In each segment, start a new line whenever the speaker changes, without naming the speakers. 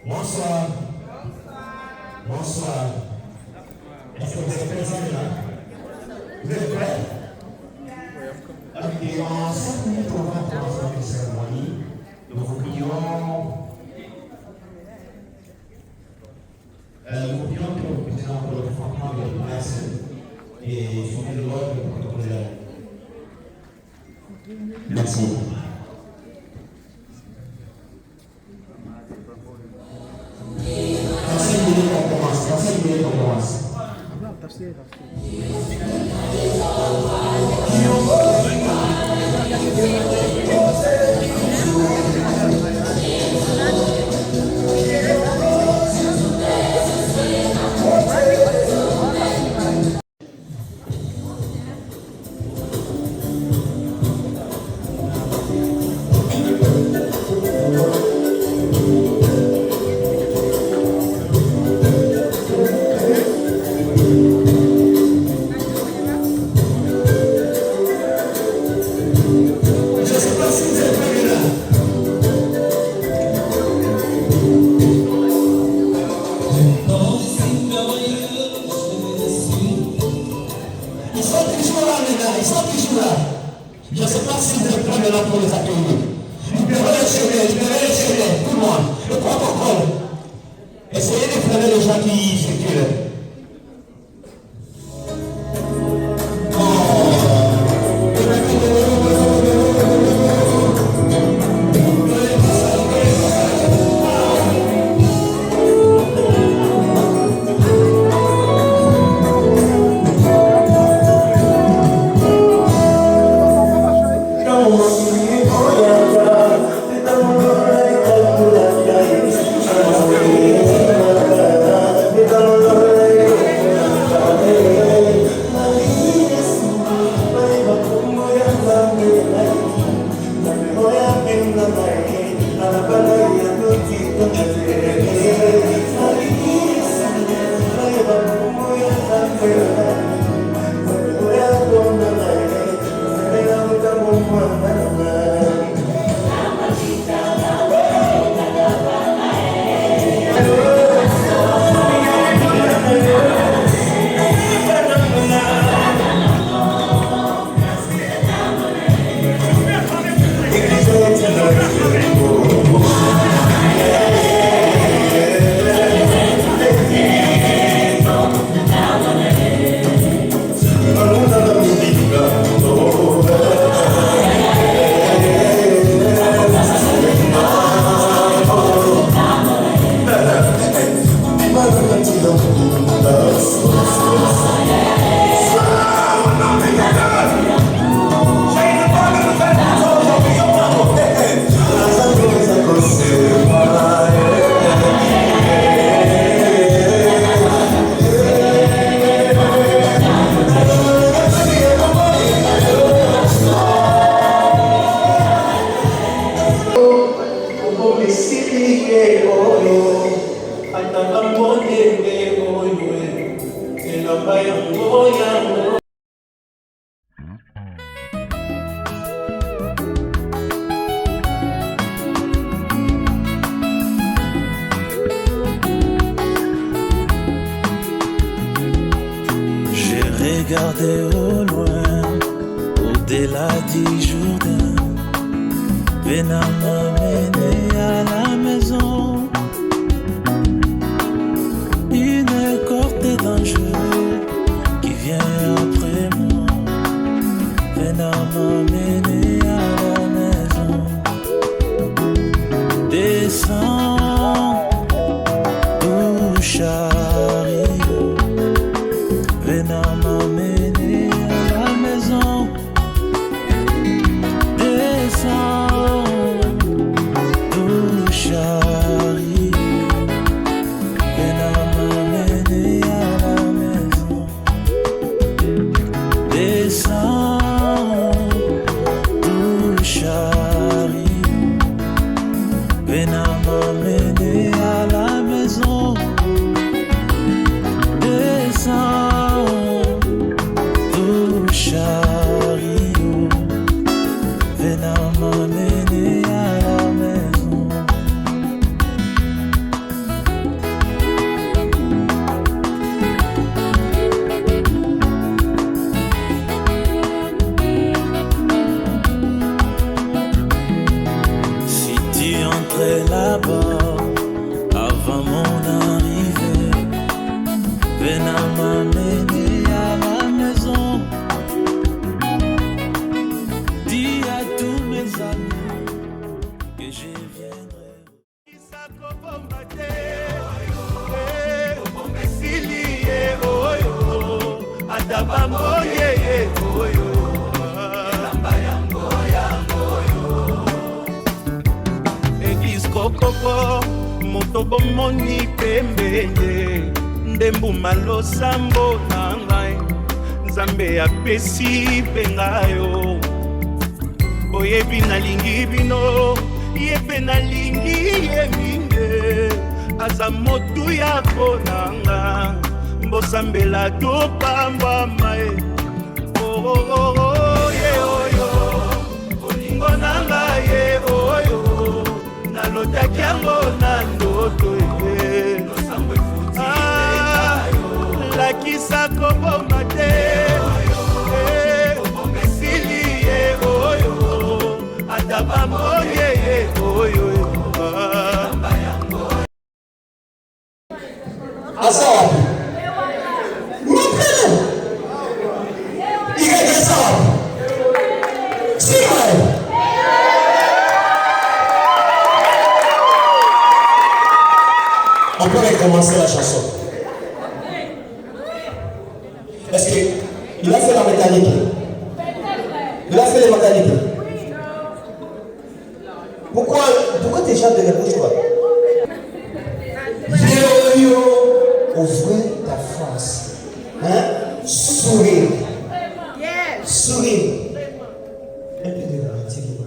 Bonsoir. Bonsoir. Est-ce que vous êtes présents là? Vous êtes prêts? Ok, en 5 minutes, on va commencer la cérémonie. Nous vous prions que le président de notre fonds de place et je vous prie de l'ordre de protocole. Merci. Dans 5 minutes, on commence. Dans 5 minutes, on commence. Je ne sais pas si vous êtes prêts là pour les accueillir. Libérez les cheveux, tout le monde, le protocole. Essayez de freiner les gens qui circulent.
Regardez au loin, au-delà du Jourdain, Vénard m'amener à la maison. Une corde dangereuse qui vient après moi, Vénard m'amener à la maison. Descends, tout chariot, Vénard m'amener à la maison. Descends, Église kokoko moto bomoni pembende ndembu malosambo na ngai nzambe apesi mpe ngayo oyebi nalingi bino ye mpe nalingi ye mingi aza motu ya konanga mbosambela topambwama ye ye oyo olingo nanga ye oyo nalotaki yango na ndoto ye lakisa koboma te esili ye oyo ata bamonye ye oyo
Asawa. Mupele. Igeke sawa. Simae. On peut recommencer la chanson. Est-ce qu'il a fait la mécanique? Il a fait les mécaniques. Pourquoi tu chantes de la bouche quoi? Yo, ouvrez ta face. Hein? Sourire. Sourire. Un peu de romantique.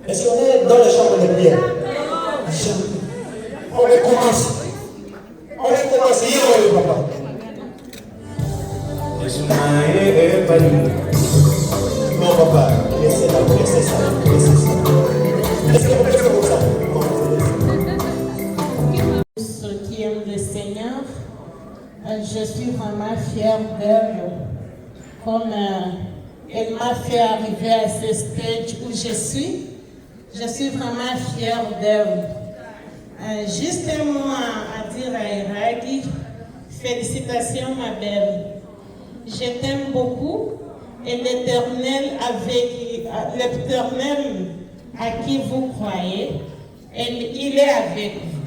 Est-ce qu'on est dans les chambres de prière? On recommence. On recommence. Yo, papa. Non, papa. Laissez ça. Laissez ça. Est-ce que vous faites comme ça?
Ceux qui aiment le Seigneur, je suis vraiment fière d'elle. Comme elle m'a fait arriver à ce stage où je suis vraiment fière d'elle. Juste un mot à dire à Iragi. Félicitations ma belle. Je t'aime beaucoup et l'Éternel à qui vous croyez, il est avec vous.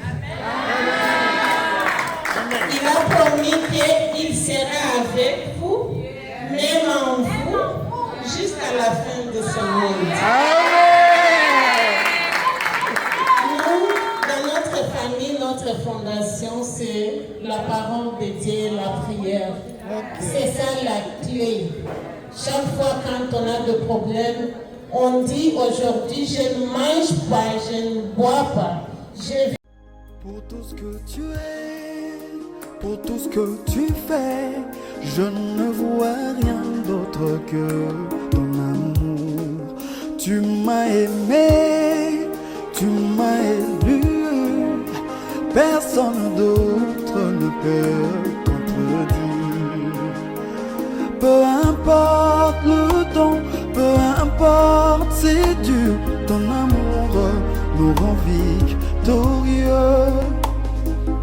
Il a promis qu'il sera avec vous, même en vous, jusqu'à la fin de ce monde. Nous, dans notre famille, notre fondation, c'est la parole de Dieu et la prière. C'est ça la clé. Chaque fois quand on a des problèmes, on dit aujourd'hui, je ne mange pas, je ne bois pas.
Pour tout ce que tu es, pour tout ce que tu fais, je ne vois rien d'autre que ton amour. Tu m'as aimé, tu m'as élu, personne d'autre ne peut contredire. Peu importe le temps, peu importe c'est dur, ton amour nous rend victorieux.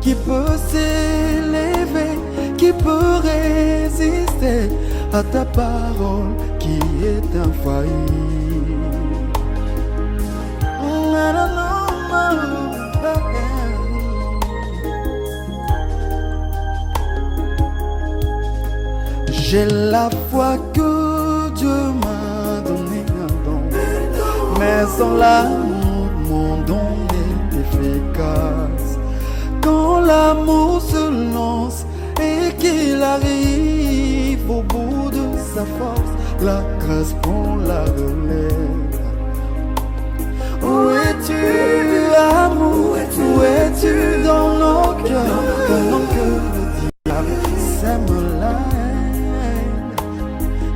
Qui peut s'élever, qui peut résister à ta parole qui est infaillible. J'ai la foi que Dieu m'a donné un don, mais sans l'amour, mon don est efficace. Quand l'amour se lance et qu'il arrive au bout de sa force, la grâce prend la relève. Où es-tu, amour? Où es-tu dans nos cœurs? Pendant que le diable sème la haine.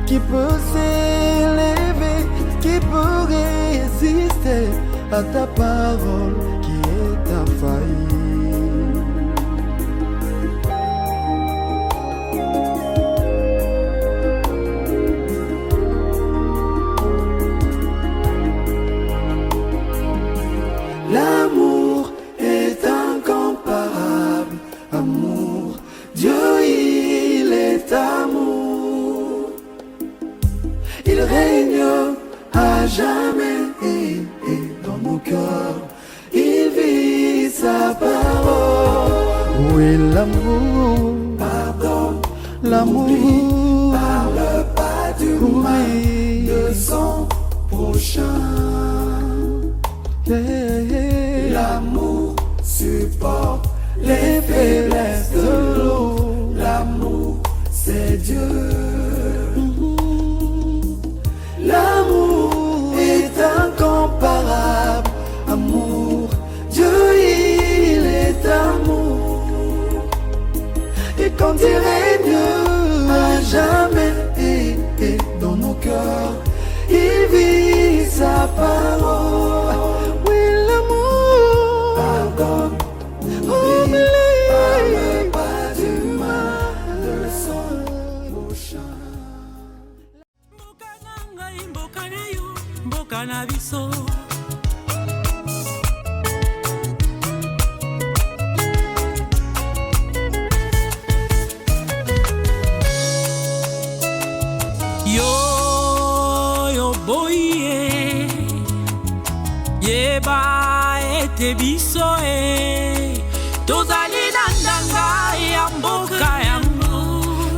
Qui peut s'élever, qui peut résister à ta parole qui est infaillible? L'amour est incomparable, amour, Dieu il est amour. Il règne à jamais et dans nos cœurs, il sa parole. Oui, l'amour, pardon, l'amour, parle pas du mal de son prochain. L'amour supporte les faiblesses de l'eau. L'amour, c'est Dieu. L'amour est incomparable. Amour, Dieu, il est amour. Et quand il règne à jamais et dans nos cœurs, il vit sa parole. Oui, l'amour pardonne, oublie, parle pas du mal de son prochain.
Mboka na ngai, mboka na yo, mboka na biso. Yo boye, yeba ete biso tozali na ndanga ya mboka yango.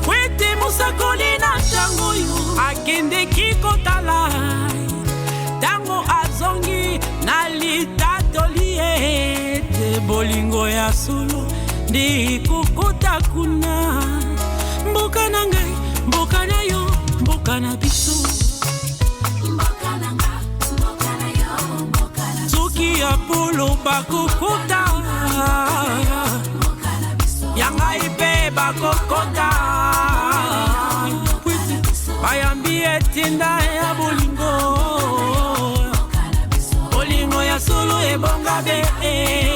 Wete musakoli na tango yo akendeki kotala, tango azongi na litatoli ete bolingo ya solo ndi kokota kuna. Mboka na ngai, mboka na yo, mboka na biso. Mboka na nga, mboka na yo, mboka na biso. Soki ya polo bakokota, mboka na biso. Yanga ipe bakokota, bayambi etinda ya bolingo. Bolingo ya solo ebonga be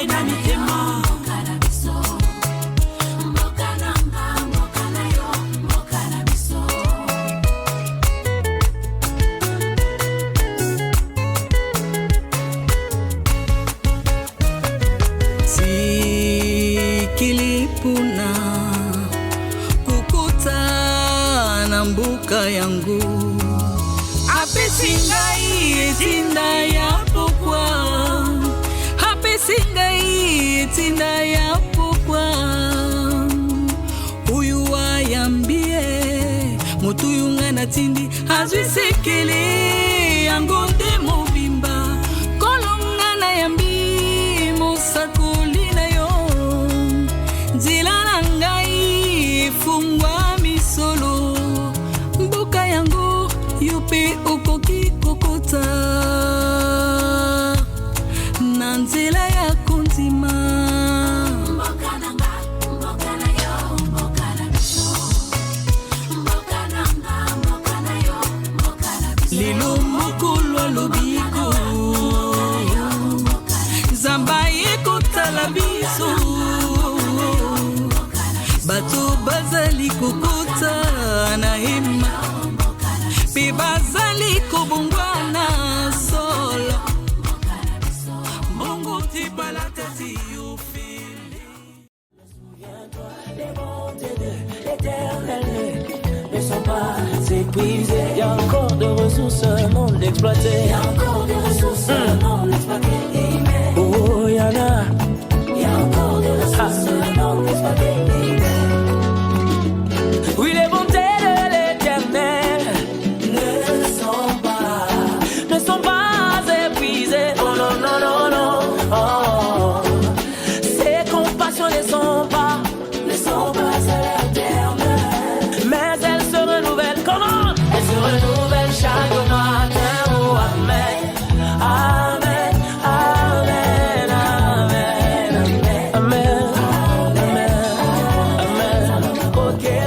na mitema. Kilipuna kukuta na mbuka yangu apesingai etinda ya pokwa, apesingai etinda ya pokwa. Uyu wayambie mutu yunga na tindi azwisekele yango nde mobimba kolonga na yambi musakoli na yo. Nzela na ngai fungwa misolo, mboka yango yupe okoki kokota na nzela ya kontima. Mboka na nga, mboka na yo, mboka na biso. Mboka na nga, mboka na yo, mboka na biso. Lilo mokolo lobiko zamba ekotala biso. Bato bazali kokota na hema, pe bazali kobongwana solo. Mongo tibala tati yo fili. Souviens-toi des bontés de l'Éternel, ne sont pas épuisés. Il y a encore de ressources non exploitées. Il y a encore de ressources non exploitées. Oh, y en a. Il y a encore de ressources non exploitées. Oui, les bontés de l'Éternel ne sont pas épuisées. Oh non, non, non, non. Oh. Ses compassions ne sont pas éternelles. Mais elles se renouvellent. Comment? Elles se renouvellent chaque matin. Oh, amen. Amen. Amen. Amen. Amen. Amen. Amen. Okay,